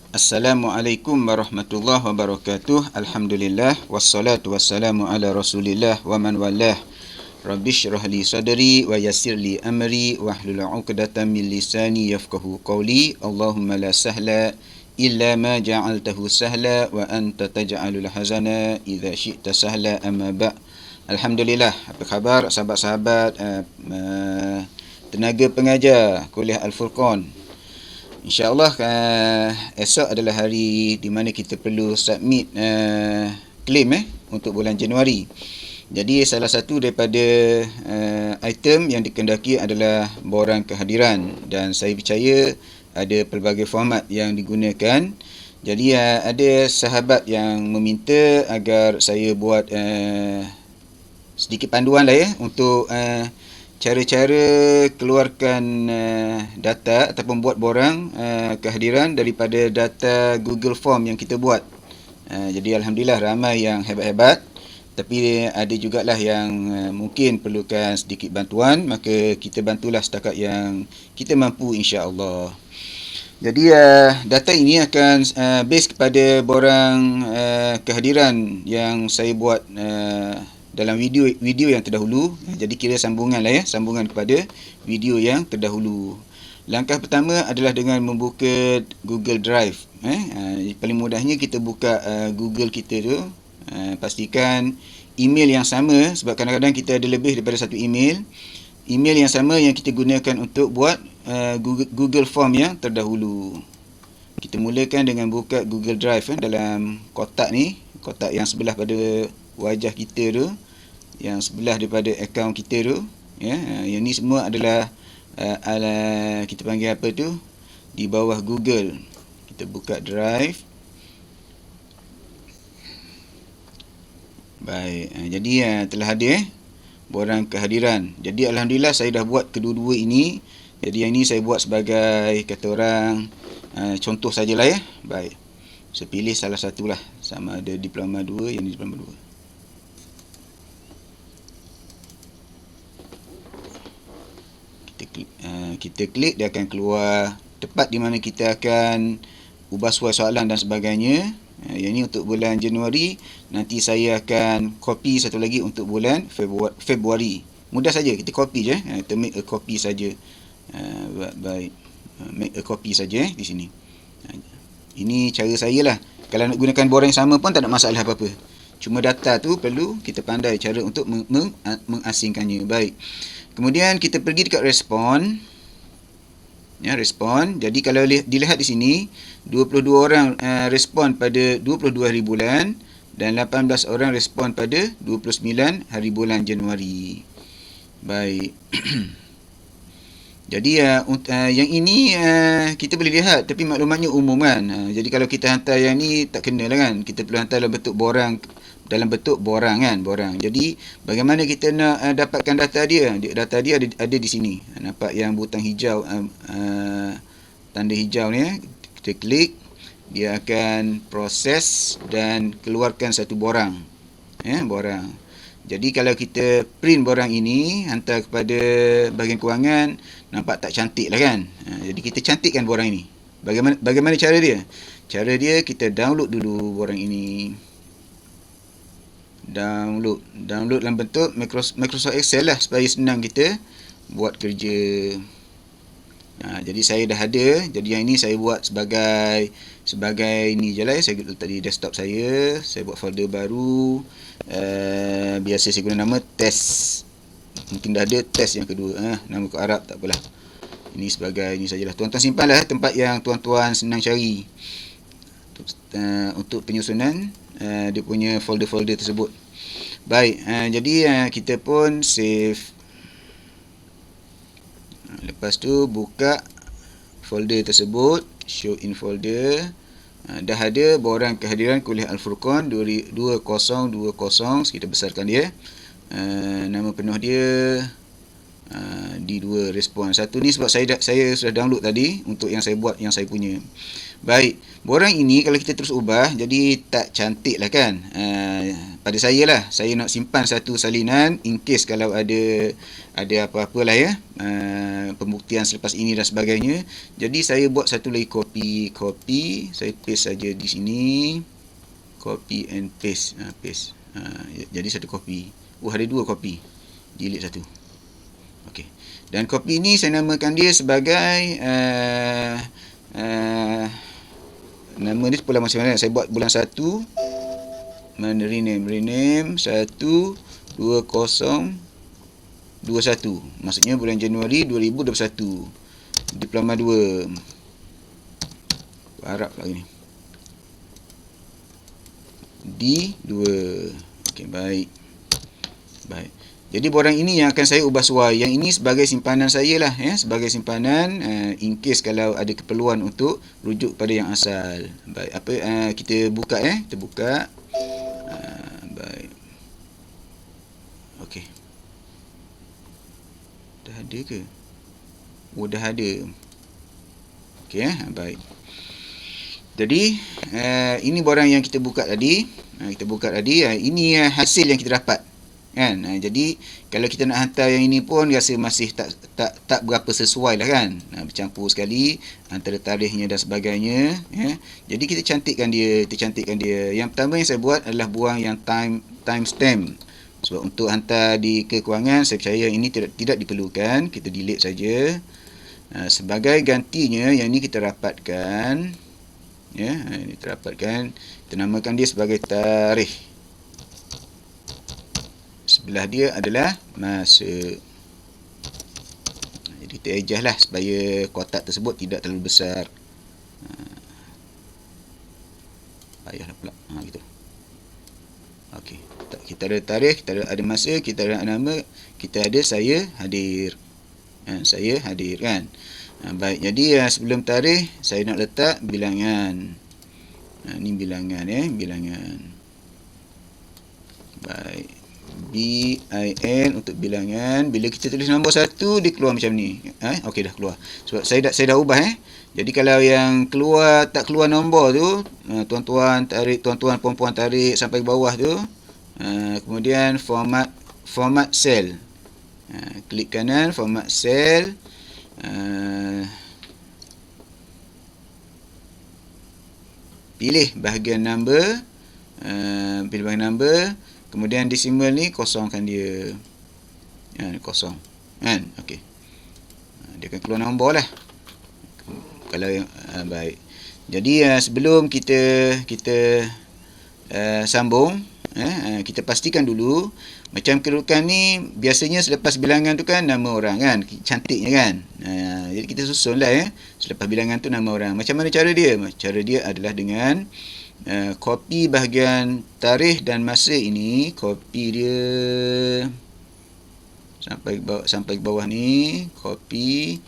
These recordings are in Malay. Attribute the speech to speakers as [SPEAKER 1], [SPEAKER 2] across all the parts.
[SPEAKER 1] Assalamualaikum warahmatullahi wabarakatuh. Alhamdulillah wassalatu wassalamu ala Rasulillah wa man walah. Rabbishrah li sadri wa yassir li amri wahlul 'uqdatam min lisani yafqahu qawli. Allahumma la sahla illa ma ja'altahu sahla wa anta taj'alul hazana idza syi'ta sahla amma ba'. Alhamdulillah. Apa khabar sahabat-sahabat tenaga pengajar Kuliah Al-Furqan? InsyaAllah esok adalah hari di mana kita perlu submit claim untuk bulan Januari. Jadi salah satu daripada item yang dikendaki adalah borang kehadiran, dan saya percaya ada pelbagai format yang digunakan. Jadi ada sahabat yang meminta agar saya buat sedikit panduan lah untuk cara-cara keluarkan data ataupun buat borang kehadiran daripada data Google Form yang kita buat. Jadi Alhamdulillah ramai yang hebat-hebat, tapi ada jugalah yang mungkin perlukan sedikit bantuan, maka kita bantulah setakat yang kita mampu, insya-Allah. Jadi data ini akan base kepada borang kehadiran yang saya buat dalam video yang terdahulu. Jadi kira sambungan lah sambungan kepada video yang terdahulu. Langkah pertama adalah dengan membuka Google Drive. Paling mudahnya kita buka Google kita tu. Pastikan email yang sama, sebab kadang-kadang kita ada lebih daripada satu email. Email yang sama yang kita gunakan untuk buat Google Form yang terdahulu. Kita mulakan dengan buka Google Drive dalam kotak ni, kotak yang sebelah pada wajah kita tu, yang sebelah daripada akaun kita tu, yang ni semua adalah kita panggil apa tu, di bawah Google. Kita buka Drive. Baik, jadi telah ada borang kehadiran. Jadi Alhamdulillah saya dah buat kedua-dua ini. Jadi yang ini saya buat sebagai kata orang contoh sajalah Baik, saya pilih salah satulah, sama ada diploma 2, yang ni diploma 2. Kita klik, dia akan keluar tepat di mana kita akan ubah suai soalan dan sebagainya. Yang ini untuk bulan Januari. Nanti saya akan copy satu lagi untuk bulan Februari. Mudah saja, kita copy je. Kita make a copy saja. Baik, make a copy saja di sini. Ini cara saya lah. Kalau nak gunakan borang yang sama pun tak ada masalah apa-apa. Cuma data tu perlu kita pandai cara untuk mengasingkannya. Baik. Kemudian kita pergi dekat respon. Respon. Jadi kalau dilihat di sini, 22 orang respon pada 22 hari bulan dan 18 orang respon pada 29 hari bulan Januari. Baik. Jadi yang ini kita boleh lihat, tapi maklumatnya umum kan. Jadi kalau kita hantar yang ni tak kena lah kan. Kita perlu hantar dalam bentuk borang kan, borang. Jadi bagaimana kita nak dapatkan data dia? Data dia ada di sini. Nampak yang butang hijau, tanda hijau ni, kita klik, dia akan proses dan keluarkan satu borang. Borang. Jadi kalau kita print borang ini, hantar kepada bahagian kewangan, nampak tak cantik lah kan. Jadi kita cantikkan borang ini. Bagaimana cara dia? Cara dia, kita download dulu borang ini. Download dalam bentuk Microsoft Excel lah, supaya senang kita buat kerja. Jadi saya dah ada. Jadi yang ini saya buat sebagai ni je lah. Saya letak di desktop saya. Saya buat folder baru. Biasa saya guna nama test. Mungkin dah ada test yang kedua. Nama ke Arab, tak apalah. Ini sebagai ni sajalah. Tuan-tuan simpanlah tempat yang tuan-tuan senang cari untuk penyusunan dia punya folder-folder tersebut. Baik, jadi kita pun save. Lepas tu buka folder tersebut, show in folder. Dah ada borang kehadiran Kuliah Al-Furqan 2020. Kita besarkan dia. Nama penuh dia D2 respon. Satu ni sebab saya sudah download tadi untuk yang saya buat, yang saya punya. Baik, borang ini kalau kita terus ubah jadi tak cantik lah kan. Pada saya lah, saya nak simpan satu salinan in case kalau ada apa-apa lah ya, pembuktian selepas ini dan sebagainya. Jadi saya buat satu lagi copy, saya paste saja di sini, copy and paste, paste. Jadi satu copy. Ada dua copy, delete satu. Okey. Dan copy ni saya namakan dia sebagai nama ni bulan macam mana? Saya buat bulan 1, rename 1/2021. Maksudnya bulan Januari 2021. Diploma 2. Harap lagi ni. D2. Okey, baik. Jadi borang ini yang akan saya ubah suai. Yang ini sebagai simpanan saya lah ya, sebagai simpanan in case kalau ada keperluan untuk rujuk pada yang asal. Baik, kita buka kita buka. Baik. Okey. Dah ada ke? Dah ada. Okey baik. Jadi ini borang yang kita buka tadi. Ini hasil yang kita dapat. Kan? Jadi kalau kita nak hantar yang ini pun rasa masih tak berapa sesuai lah kan. Bercampur sekali antara tarikhnya dan sebagainya ya. Jadi kita cantikkan dia. Yang pertama yang saya buat adalah buang yang time stamp. Sebab untuk hantar di kekurangan saya percaya ini tidak diperlukan. Kita delete saja. Sebagai gantinya yang ini kita rapatkan ya. Ini terapatkan. Kita namakan dia sebagai tarikh. Sebelah dia adalah masa. Jadi kita adjust lah supaya kotak tersebut tidak terlalu besar. Payahlah pula. Gitu. Okey. Kita ada tarikh, kita ada masa, kita ada nama, kita ada saya hadir. Saya hadir kan. Baik, jadi sebelum tarikh saya nak letak bilangan. Ini bilangan bilangan. Baik. BIN untuk bilangan. Bila kita tulis nombor 1 dia keluar macam ni. Okey dah keluar. Sebab saya dah ubah Jadi kalau yang tak keluar nombor tu, tuan-tuan puan-puan tarik sampai bawah tu, kemudian format cell. Klik kanan format cell. Pilih bahagian number. Pilih bahagian number. Kemudian decimal ni kosongkan dia. Kosong. Kan? Okey. Dia akan keluar nombor lah. Kalau baik. Jadi sebelum kita sambung, kita pastikan dulu macam kedudukan ni biasanya selepas bilangan tu kan nama orang kan, cantiknya kan. Jadi kita susunlah selepas bilangan tu nama orang. Macam mana cara dia? Cara dia adalah dengan copy bahagian tarikh dan masa ini, copy dia sampai ke bawah ni, copy,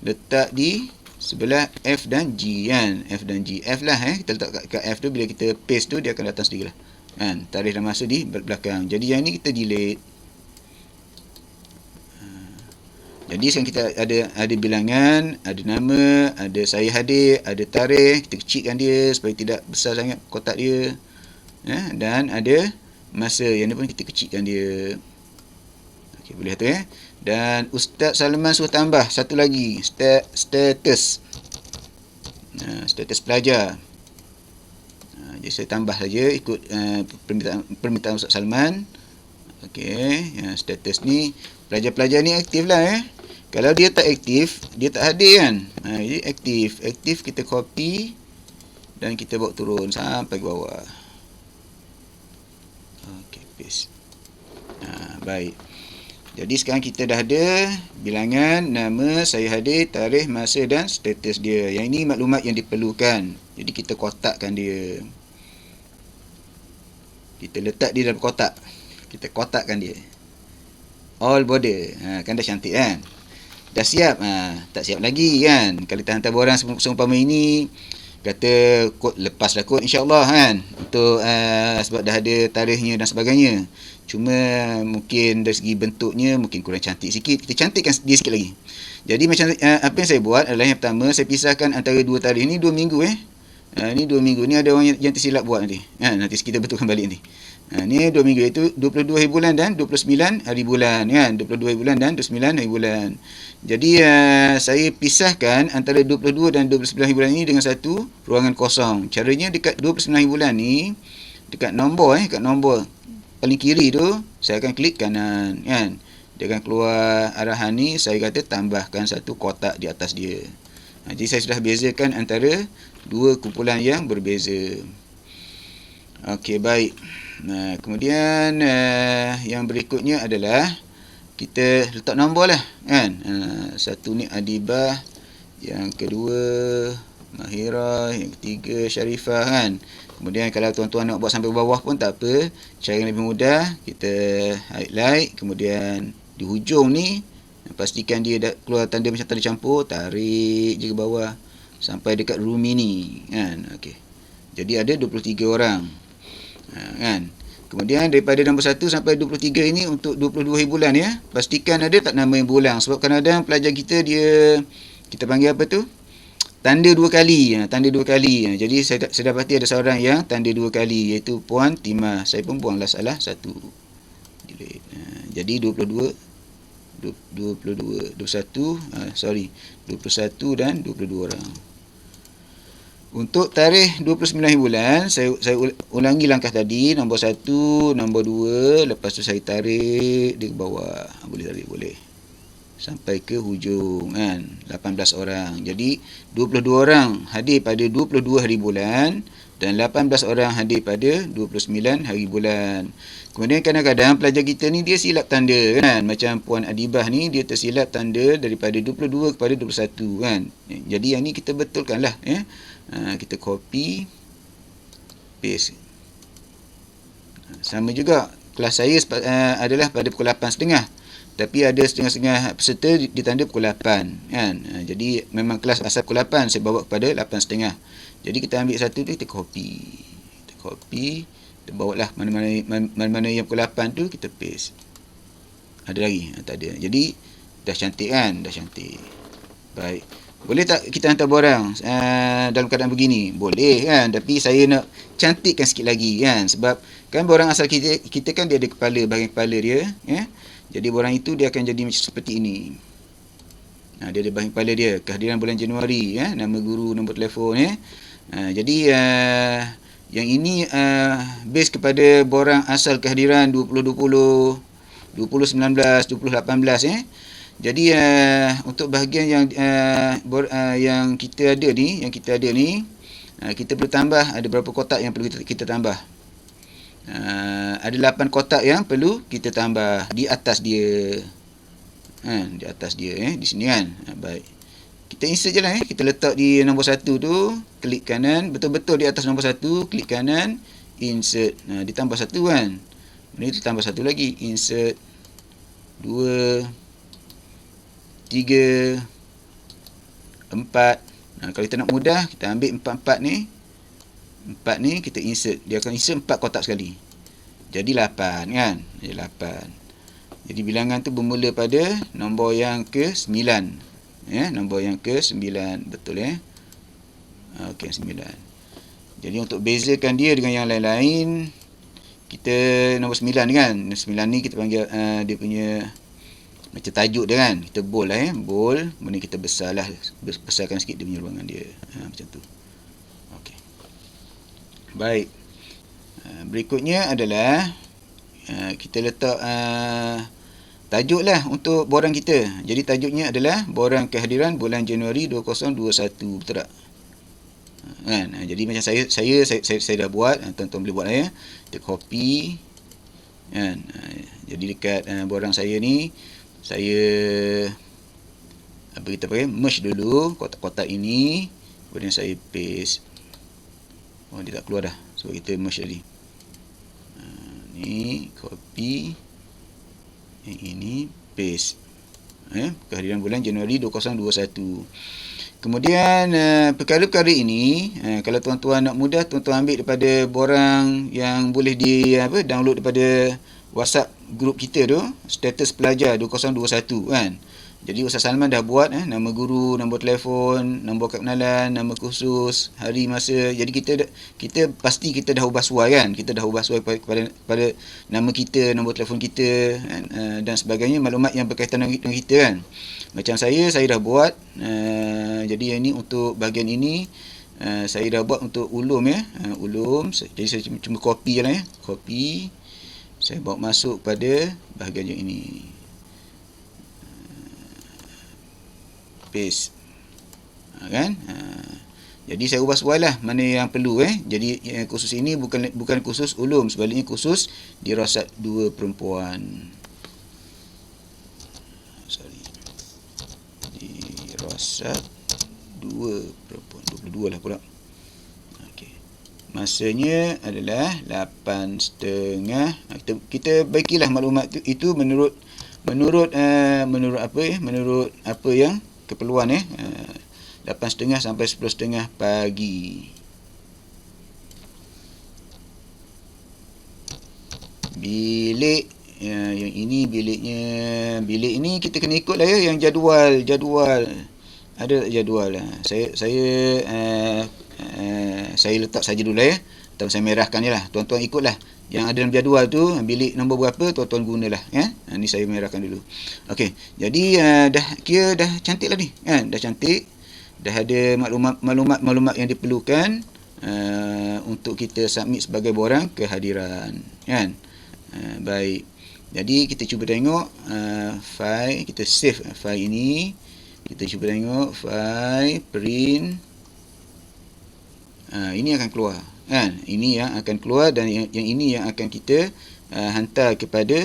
[SPEAKER 1] letak di sebelah F dan G kan. F dan G. F lah kita letak kat F tu, bila kita paste tu dia akan datang sendirilah. Kan? Tarikh dan masa di belakang. Jadi yang ni kita delete. Jadi sekarang kita ada bilangan, ada nama, ada saya hadir, ada tarikh. Kita kecilkan dia supaya tidak besar sangat kotak dia. Dan ada masa. Yang ni pun kita kecilkan dia. Okey, boleh tu Dan Ustaz Salman suruh tambah satu lagi, status. Status pelajar. Jadi saya tambah saja ikut permintaan Ustaz Salman. Okey, status ni pelajar-pelajar ni aktif lah Kalau dia tak aktif, dia tak hadir kan. Jadi aktif kita copy dan kita bawa turun sampai ke bawah. Okey, paste. Baik. Jadi sekarang kita dah ada bilangan, nama, saya hadir, tarikh, masa dan status dia. Yang ini maklumat yang diperlukan. Jadi kita kotakkan dia. Kita letak dia dalam kotak. Kita kotakkan dia. All border. Kan dah cantik kan? Dah siap. Tak siap lagi kan? Kalau kita hantar borang seumpama ini, kata lepaslah kod insyaAllah kan? Untuk sebab dah ada tarikhnya dan sebagainya. Cuma mungkin dari segi bentuknya mungkin kurang cantik sikit. Kita cantikkan dia sikit lagi. Jadi macam apa yang saya buat adalah yang pertama, saya pisahkan antara dua tarikh ni 2 minggu Ni 2 minggu. Ni ada orang yang tersilap buat nanti. Nanti kita betulkan balik nanti. Ni 2 minggu, iaitu 22 hari bulan dan 29 hari bulan, kan? 22 hari bulan dan 29 hari bulan. Jadi saya pisahkan antara 22 dan 29 hari bulan ini dengan satu ruangan kosong. Caranya dekat 29 hari bulan ni, dekat nombor paling kiri tu, saya akan klik kanan, kan? Dia akan keluar arahan ni, saya kata tambahkan satu kotak di atas dia. Jadi saya sudah bezakan antara dua kumpulan yang berbeza. Okey, baik. Kemudian yang berikutnya adalah kita letak nombor lah, kan? Satu ni Adibah, yang kedua Mahira, yang ketiga Sharifah, kan? Kemudian kalau tuan-tuan nak buat sampai bawah pun tak apa. Cara yang lebih mudah, kita highlight, kemudian di hujung ni pastikan dia dah keluar tanda macam tanda campur, tarik je ke bawah sampai dekat room ini, kan? Okey. Jadi ada 23 orang. Kan? Kemudian daripada nombor 1 sampai 23 ini untuk 22 hari bulan, ya. Pastikan ada tak nama yang berulang, sebab kadang-kadang pelajar kita kita panggil apa tu? Tanda 2 kali, tanda 2 kali. Jadi saya dapati ada seorang yang tanda 2 kali, iaitu Puan Timah. Saya pun buanglah salah satu. Jadi 21 dan 22 orang. Untuk tarikh 29 bulan, saya ulangi langkah tadi, nombor 1, nombor 2, lepas tu saya tarik dia ke bawah. Boleh tarik, boleh. Sampai ke hujung, kan? 18 orang. Jadi 22 orang hadir pada 22 hari bulan dan 18 orang hadir pada 29 hari bulan. Kemudian kadang-kadang pelajar kita ni dia silap tanda, kan? Macam Puan Adibah ni, dia tersilap tanda daripada 22 kepada 21, kan? Jadi yang ni kita betulkanlah, ya. Kita copy, paste. Sama juga, kelas saya adalah pada pukul 8.30. Tapi ada setengah-setengah peserta ditanda pukul 8, kan? Jadi memang kelas asal pukul 8, saya bawa kepada 8.30. Jadi kita ambil satu tu, kita copy, kita bawa lah mana-mana yang pukul 8 tu, kita paste. Ada lagi? Tak ada. Jadi dah cantik, kan? Dah cantik. Baik. Boleh tak kita hantar borang dalam keadaan begini? Boleh, kan? Tapi saya nak cantikkan sikit lagi, kan? Sebab kan borang asal kita kan dia ada kepala, bahagian kepala dia, ya? Jadi borang itu dia akan jadi macam seperti ini. Dia ada bahagian kepala dia, kehadiran bulan Januari, ya? Nama guru, nombor telefon, ya? Jadi yang ini base kepada borang asal kehadiran 2020, 2019, 2018, ya? Jadi untuk bahagian yang kita ada ni, kita perlu tambah, ada berapa kotak yang perlu kita tambah. Ada 8 kotak yang perlu kita tambah di atas dia. Di atas dia, di sini, kan. Baik. Kita insert je lah, kita letak di nombor 1 tu, klik kanan, betul-betul di atas nombor 1, klik kanan, insert. Ditambah 1, kan. Ini ditambah 1 lagi, insert 2, 3, 4. Kalau kita nak mudah, kita ambil 4 ni. 4 ni kita insert. Dia akan insert 4 kotak sekali. Jadi 8, kan? Jadi 8. Jadi bilangan tu bermula pada nombor yang ke-9. Ya, nombor yang ke-9. Betul, ya? Okey, 9. Jadi untuk bezakan dia dengan yang lain-lain, kita nombor 9 kan? 9 ni kita panggil dia punya macam tajuk dia, kan? Kita bold lah, bold. Kemudian kita besarkan sikit dia punya ruangan dia. Macam tu. Okey. Baik. Berikutnya adalah kita letak tajuk lah untuk borang kita. Jadi tajuknya adalah borang kehadiran bulan Januari 2021. Betul tak? Kan? Jadi macam saya dah buat. Tuan-tuan boleh buat lah, ya. Kita copy, kan? Jadi dekat borang saya ni, saya kita pakai merge dulu kotak-kotak ini, kemudian saya paste. Dia tak keluar dah sebab kita merge tadi. Ni copy, yang ini paste. Kehadiran bulan Januari 2021. Kemudian perkara-perkara ini, kalau tuan-tuan nak mudah, tuan-tuan ambil daripada borang yang boleh download daripada WhatsApp grup kita tu, status pelajar 2021, kan. Jadi Ustaz Salman dah buat nama guru, nombor telefon, nombor kad pengenalan, nama khusus, hari masa. Jadi kita pasti kita dah ubah suai kan. Kita dah ubah suai pada nama kita, nombor telefon kita kan, dan sebagainya, maklumat yang berkaitan dengan kita kan. Macam saya dah buat. Jadi yang ini untuk bahagian ini saya dah buat untuk ulum ulum. Jadi saya cuma copy je lah copy. Saya bawa masuk pada bahagian yang ini. Paste kan. Jadi saya ubah suai lah mana yang perlu Jadi khusus ini bukan khusus ulum, sebaliknya khusus dirasat 2 perempuan. Dirasat 2 perempuan, 22 lah pula. Okey. Masanya adalah 8.30. Kita baikilah maklumat itu menurut apa yang keperluan 8.30 sampai 10.30 pagi. Bilik yang ini bilik ini kita kena ikutlah yang jadual ada jadual saya letak saja dulu atau saya merahkan je lah. Tuan-tuan ikutlah yang ada dalam jadual tu, bilik nombor berapa tuan-tuan gunalah ni saya merahkan dulu. Okey, jadi dah cantik lah ni kan, dah cantik, dah ada maklumat yang diperlukan untuk kita submit sebagai borang kehadiran kan. Baik, jadi kita cuba tengok file, kita save file ini, kita cuba tengok file print. Ini akan keluar kan, ini yang akan keluar, dan yang ini yang akan kita hantar kepada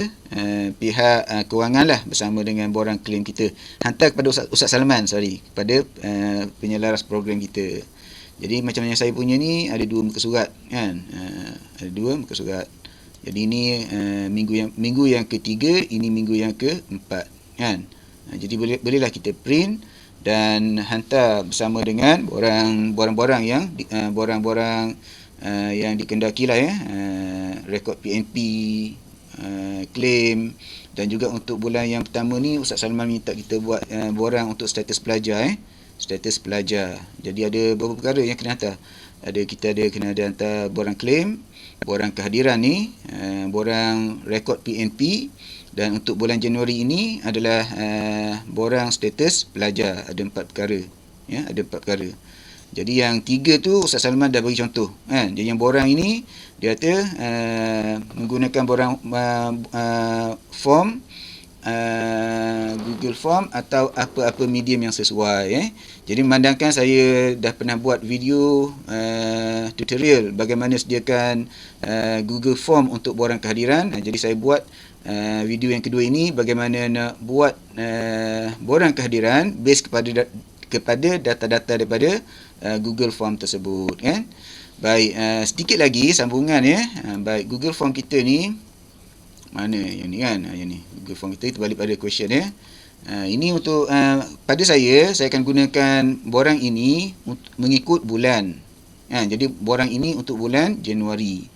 [SPEAKER 1] pihak kewangan lah, bersama dengan borang klaim kita, hantar kepada Ustaz Salman, kepada penyelaras program kita. Jadi macam yang saya punya ni ada 2 muka surat kan, ada 2 muka surat. Jadi ini minggu yang ketiga, ini minggu yang keempat kan. Jadi bolehlah kita print dan hantar bersama dengan borang-borang yang yang dikendaki lah rekod PNP, claim, dan juga untuk bulan yang pertama ni Ustaz Salman minta kita buat borang untuk status pelajar status pelajar. Jadi ada beberapa perkara yang kena hantar. Kita kena hantar borang claim, borang kehadiran ni, borang rekod PNP, dan untuk bulan Januari ini adalah borang status pelajar. Ada 4 perkara ada 4 perkara. Jadi yang 3 tu Ustaz Salman dah bagi contoh kan. Jadi yang borang ini dia kata menggunakan borang form, Google Form atau apa-apa medium yang sesuai Jadi memandangkan saya dah pernah buat video tutorial bagaimana sediakan Google Form untuk borang kehadiran. Jadi saya buat video yang kedua ini bagaimana nak buat borang kehadiran base kepada data-data daripada Google Form tersebut kan. Baik, sedikit lagi sambungan baik, Google Form kita ni mana yang ni kan, yang ni Google Form kita balik pada question ini untuk pada saya akan gunakan borang ini mengikut bulan jadi borang ini untuk bulan Januari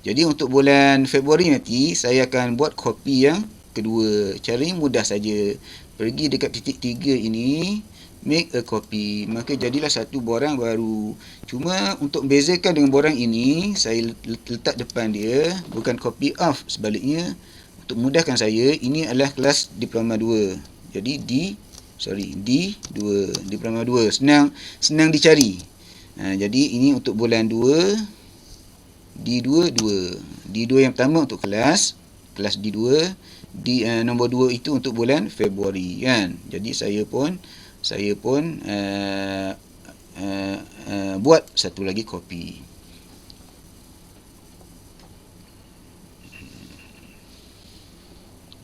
[SPEAKER 1] Jadi untuk bulan Februari nanti saya akan buat kopi yang kedua. Caranya mudah saja, pergi dekat titik 3 ini, make a copy, maka jadilah satu borang baru. Cuma untuk membezakan dengan borang ini, saya letak depan dia bukan copy off, sebaliknya untuk memudahkan saya, ini adalah kelas diploma 2. Jadi D2, diploma 2, senang dicari. Jadi ini untuk bulan 2, D2 yang pertama untuk kelas D2, nombor 2 itu untuk bulan Februari kan. Jadi saya pun buat satu lagi kopi.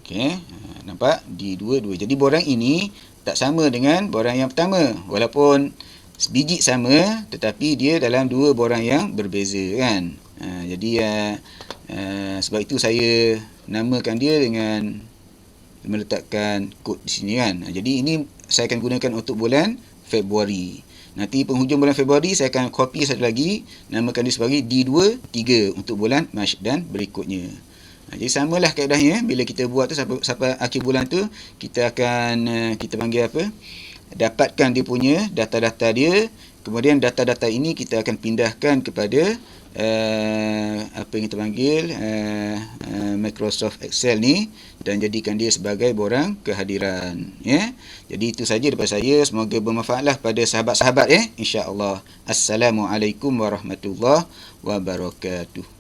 [SPEAKER 1] Okey, nampak D2. Jadi borang ini tak sama dengan borang yang pertama, walaupun sebiji sama tetapi dia dalam 2 borang yang berbeza kan. Jadi sebab itu saya namakan dia dengan meletakkan kod di sini kan. Jadi ini saya akan gunakan untuk bulan Februari. Nanti penghujung bulan Februari saya akan copy satu lagi, namakan dia sebagai D2 3 untuk bulan Mac dan berikutnya. Jadi samalah kaedahnya, bila kita buat tu sampai akhir bulan tu, kita akan kita panggil apa? Dapatkan dia punya data-data dia. Kemudian data-data ini kita akan pindahkan kepada apa yang kita panggil Microsoft Excel ni, dan jadikan dia sebagai borang kehadiran, ya. Jadi itu saja daripada saya, semoga bermanfaatlah pada sahabat-sahabat, ya, insya-Allah. Assalamualaikum warahmatullahi wabarakatuh.